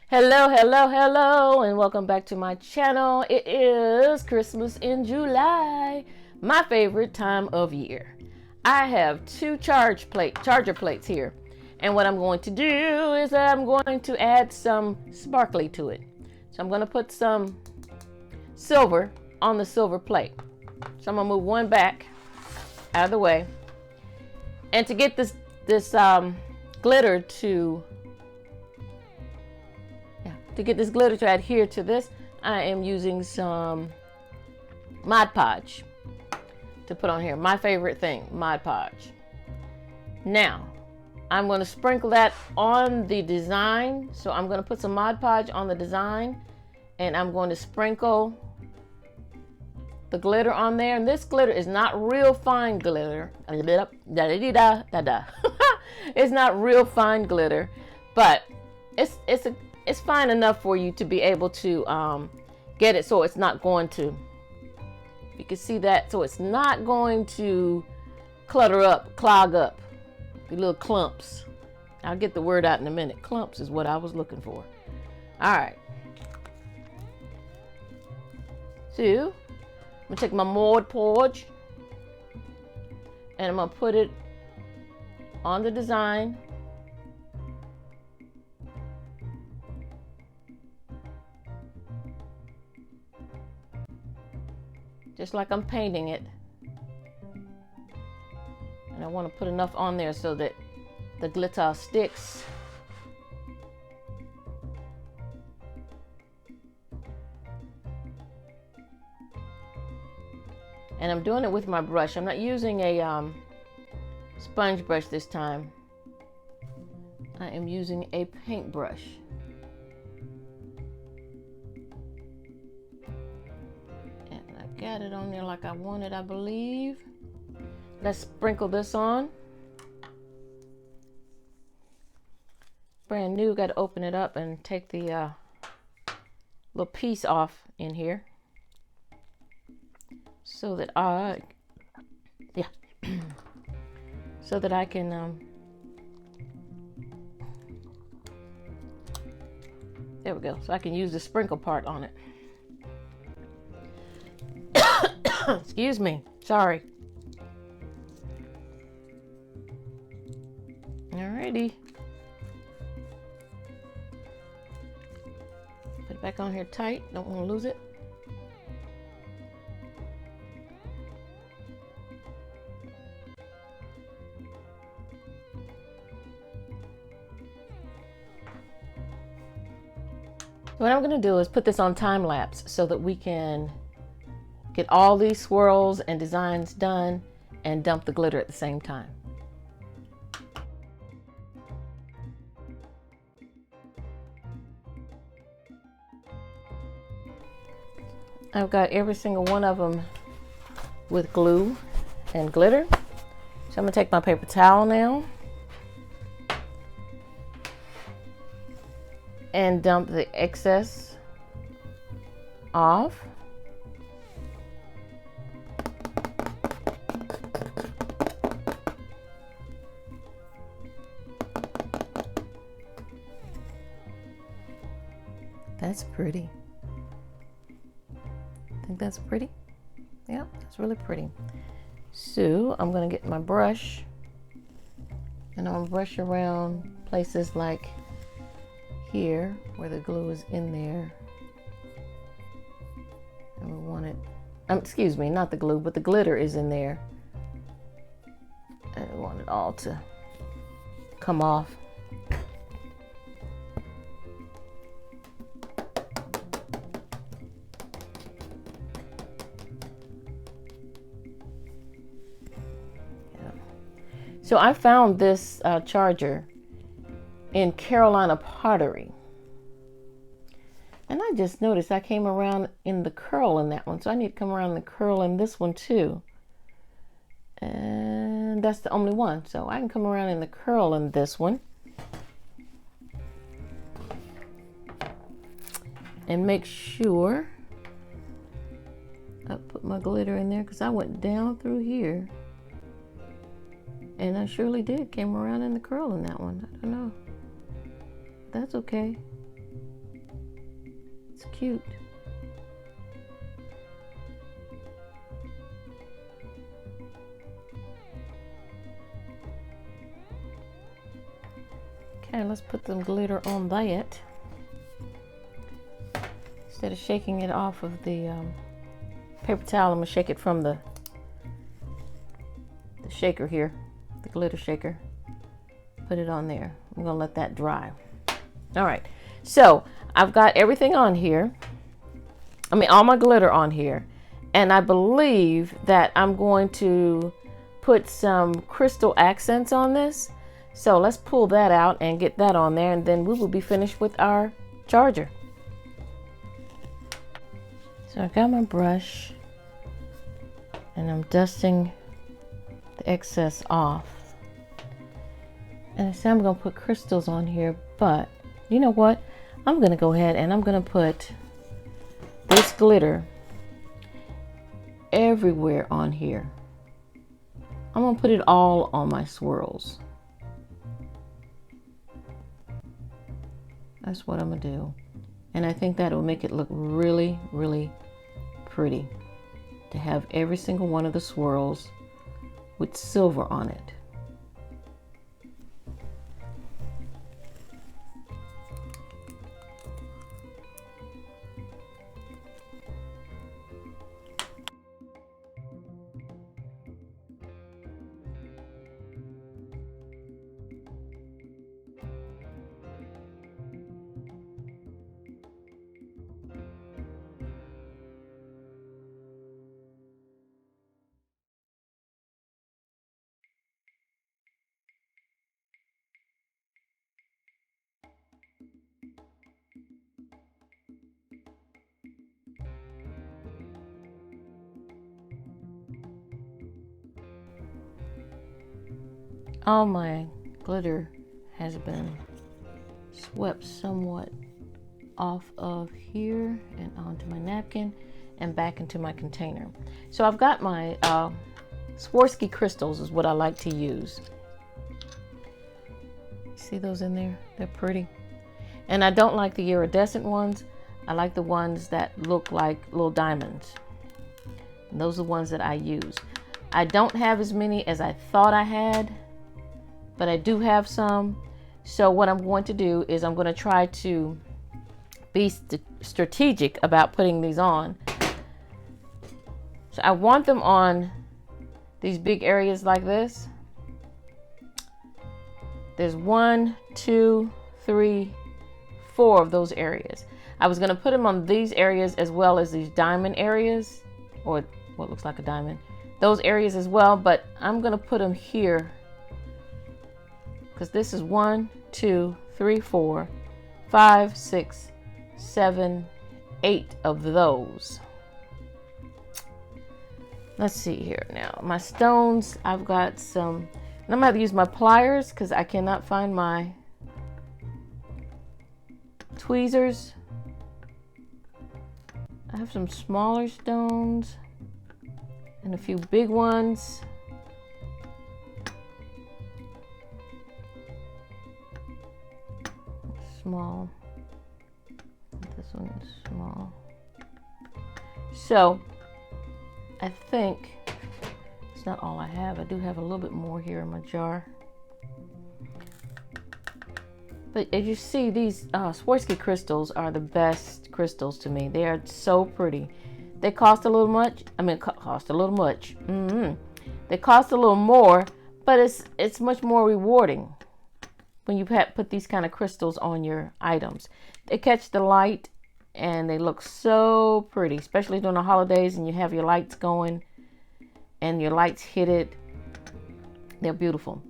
Hello, hello, hello, and welcome back to my channel. It is Christmas in July, my favorite time of year. I have two charger plates here, and what I'm going to do is I'm going to add some sparkly to it. So I'm going to put some silver on the silver plate. So I'm going to move one back out of the way, and to get this glitter to adhere to this, I am using some Mod Podge to put on here. My favorite thing, Mod Podge. Now, I'm going to sprinkle that on the design. So I'm going to put some Mod Podge on the design, and I'm going to sprinkle the glitter on there. And this glitter is not real fine glitter. It's not real fine glitter, but it's fine enough for you to be able to get it so it's not going to, you can see that, so it's not going to clutter up, clog up, the little clumps. I'll get the word out in a minute. Clumps is what I was looking for. All right. So I'm gonna take my Mod Podge and I'm gonna put it on the design. Just like I'm painting it. And I want to put enough on there so that the glitter sticks. And I'm doing it with my brush. I'm not using a sponge brush this time. I am using a paintbrush. Got it on there like I wanted, I believe. Let's sprinkle this on. Brand new, got to open it up and take the little piece off in here so that I so that I can there we go, so I can use the sprinkle part on it. Excuse me, sorry. Alrighty. Put it back on here tight, don't want to lose it. What I'm going to do is put this on time lapse so that we can get all these swirls and designs done and dump the glitter at the same time. I've got every single one of them with glue and glitter. So I'm gonna take my paper towel now and dump the excess off. That's pretty. I think that's pretty. Yeah, that's really pretty. So I'm gonna get my brush and I'm gonna brush around places like here where the glue is in there. And we want it, excuse me, not the glue, but the glitter is in there. And we want it all to come off. So I found this charger in Carolina Pottery. And I just noticed I came around in the curl in that one. So I need to come around the curl in this one too. And that's the only one. So I can come around in the curl in this one. And make sure I put my glitter in there, because I went down through here. And I surely did. Came around in the curl in that one. I don't know. That's okay. It's cute. Okay, let's put some glitter on that. Instead of shaking it off of the paper towel, I'm going to shake it from the shaker here, the glitter shaker. Put it on there. I'm going to let that dry. All right, so I've got everything on here. I mean, all my glitter on here. And I believe that I'm going to put some crystal accents on this. So let's pull that out and get that on there, and then we will be finished with our charger. So I got my brush and I'm dusting the excess off. And I said I'm going to put crystals on here, but you know what? I'm going to go ahead and I'm going to put this glitter everywhere on here. I'm going to put it all on my swirls. That's what I'm going to do. And I think that will make it look really, really pretty to have every single one of the swirls with silver on it. All my glitter has been swept somewhat off of here and onto my napkin and back into my container. So I've got my Swarovski crystals is what I like to use. See those in there? They're pretty. And I don't like the iridescent ones. I like the ones that look like little diamonds. And those are the ones that I use. I don't have as many as I thought I had, but I do have some. So what I'm going to do is I'm going to try to be strategic about putting these on. So I want them on these big areas like this. There's 1, 2, 3, 4 of those areas. I was going to put them on these areas as well as these diamond areas, or what looks like a diamond. Those areas as well, but I'm going to put them here, because this is 1, 2, 3, 4, 5, 6, 7, 8 of those. Let's see here now. My stones, I've got some, and I'm gonna have to use my pliers because I cannot find my tweezers. I have some smaller stones and a few big ones. Small. This one is small. So I think it's not all I have. I do have a little bit more here in my jar. But as you see, these Swarovski crystals are the best crystals to me. They are so pretty. They cost a little much. I mean, cost a little much. They cost a little more, but it's much more rewarding when you put these kind of crystals on your items. They catch the light and they look so pretty, especially during the holidays and you have your lights going and your lights hit it. They're beautiful.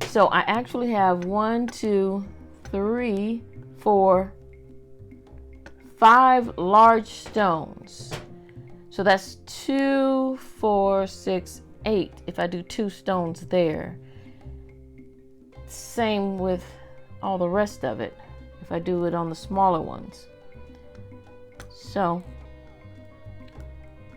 So I actually have 1, 2, 3, 4, 5 large stones. So that's 2, 4, 6, 8 if I do 2 stones there. Same with all the rest of it if I do it on the smaller ones. So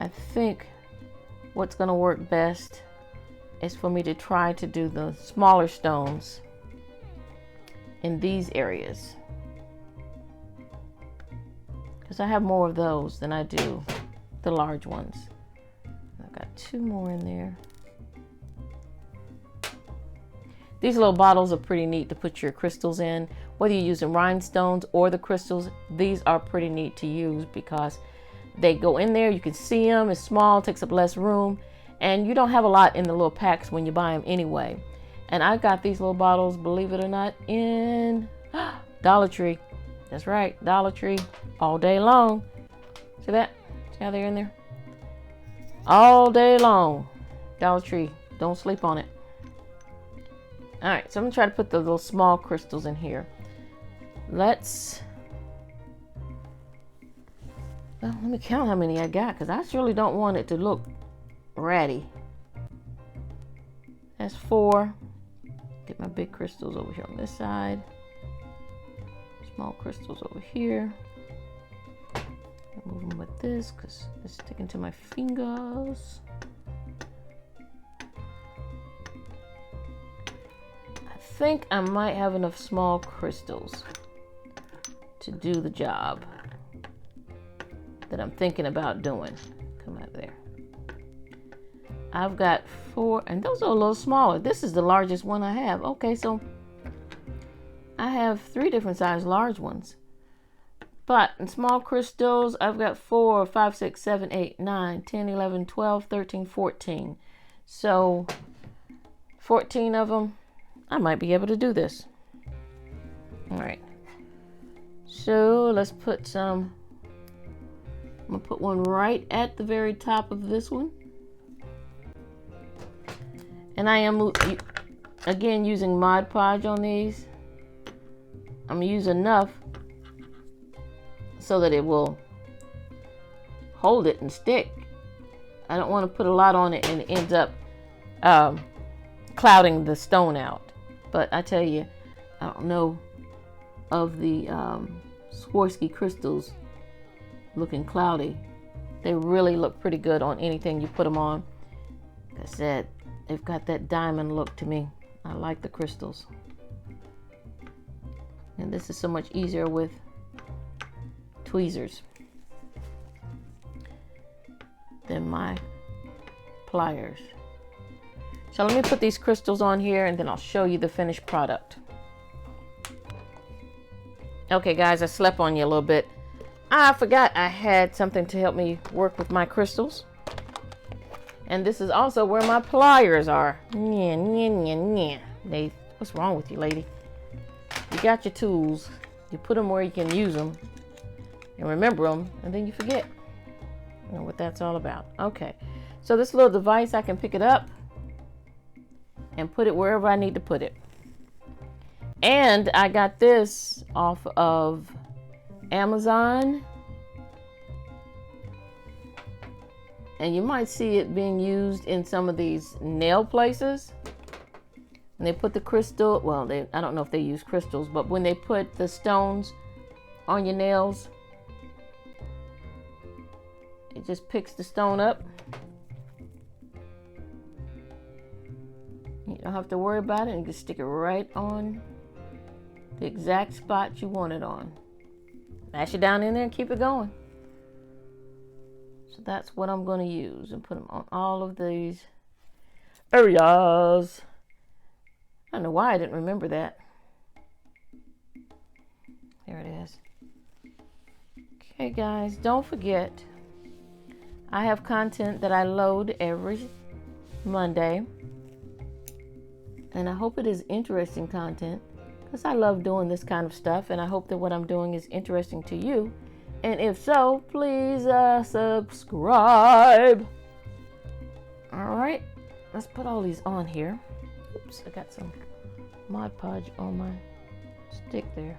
I think what's going to work best is for me to try to do the smaller stones in these areas, because I have more of those than I do the large ones. I've got 2 more in there. These little bottles are pretty neat to put your crystals in. Whether you're using rhinestones or the crystals, these are pretty neat to use because they go in there, you can see them, it's small, takes up less room, and you don't have a lot in the little packs when you buy them anyway. And I got these little bottles, believe it or not, in Dollar Tree. That's right, Dollar Tree, all day long. See that? See how they're in there? All day long. Dollar Tree, don't sleep on it. All right, so I'm gonna try to put the little small crystals in here. Well, let me count how many I got, because I surely don't want it to look ratty. That's 4. Get my big crystals over here on this side. Small crystals over here. Move them with this because it's sticking to my fingers. I think I might have enough small crystals to do the job that I'm thinking about doing. Come out there. I've got 4, and those are a little smaller. This is the largest one I have. Okay, so I have 3 different size large ones. But in small crystals, I've got 4, 5, 6, 7, 8, 9, 10, 11, 12, 13, 14. So 14 of them, I might be able to do this. All right. So let's put some. I'm gonna put one right at the very top of this one. And I am, again, using Mod Podge on these. I'm gonna use enough so that it will hold it and stick. I don't want to put a lot on it and it ends up clouding the stone out. But I tell you, I don't know of the Swarovski crystals looking cloudy. They really look pretty good on anything you put them on. Like I said, they've got that diamond look to me. I like the crystals. And this is so much easier with tweezers than my pliers. So let me put these crystals on here and then I'll show you the finished product. Okay guys, I slept on you a little bit. I forgot I had something to help me work with my crystals. And this is also where my pliers are. What's wrong with you, lady? You got your tools. You put them where you can use them and remember them, and then you forget. You know what that's all about. Okay, so this little device, I can pick it up and put it wherever I need to put it. And I got this off of Amazon. And you might see it being used in some of these nail places. And they put the crystal, well, I don't know if they use crystals, but when they put the stones on your nails, it just picks the stone up. You don't have to worry about it, and you can stick it right on the exact spot you want it on. Mash it down in there and keep it going. So that's what I'm going to use and put them on all of these areas. I don't know why I didn't remember that. There it is. Okay guys, don't forget, I have content that I load every Monday. And I hope it is interesting content, because I love doing this kind of stuff, and I hope that what I'm doing is interesting to you. And if so, please subscribe. All right, let's put all these on here. Oops, I got some Mod Podge on my stick there.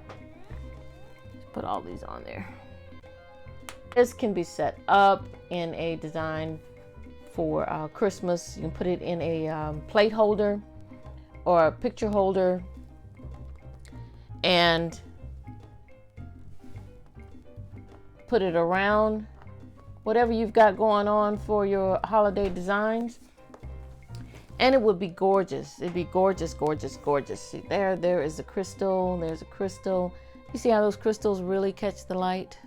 Let's put all these on there. This can be set up in a design for Christmas. You can put it in a plate holder or a picture holder, and put it around whatever you've got going on for your holiday designs, and it would be gorgeous. It'd be gorgeous, gorgeous, gorgeous. See, there is a crystal. There's a crystal. You see how those crystals really catch the light?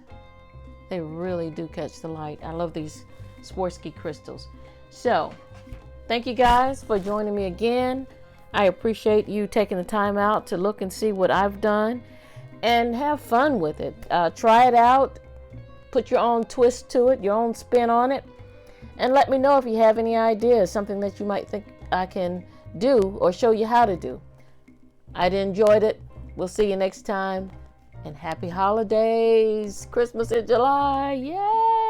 They really do catch the light. I love these Swarovski crystals. So, thank you guys for joining me again. I appreciate you taking the time out to look and see what I've done and have fun with it. Try it out. Put your own twist to it, your own spin on it, and let me know if you have any ideas, something that you might think I can do or show you how to do. I'd enjoyed it. We'll see you next time, and happy holidays. Christmas in July. Yay!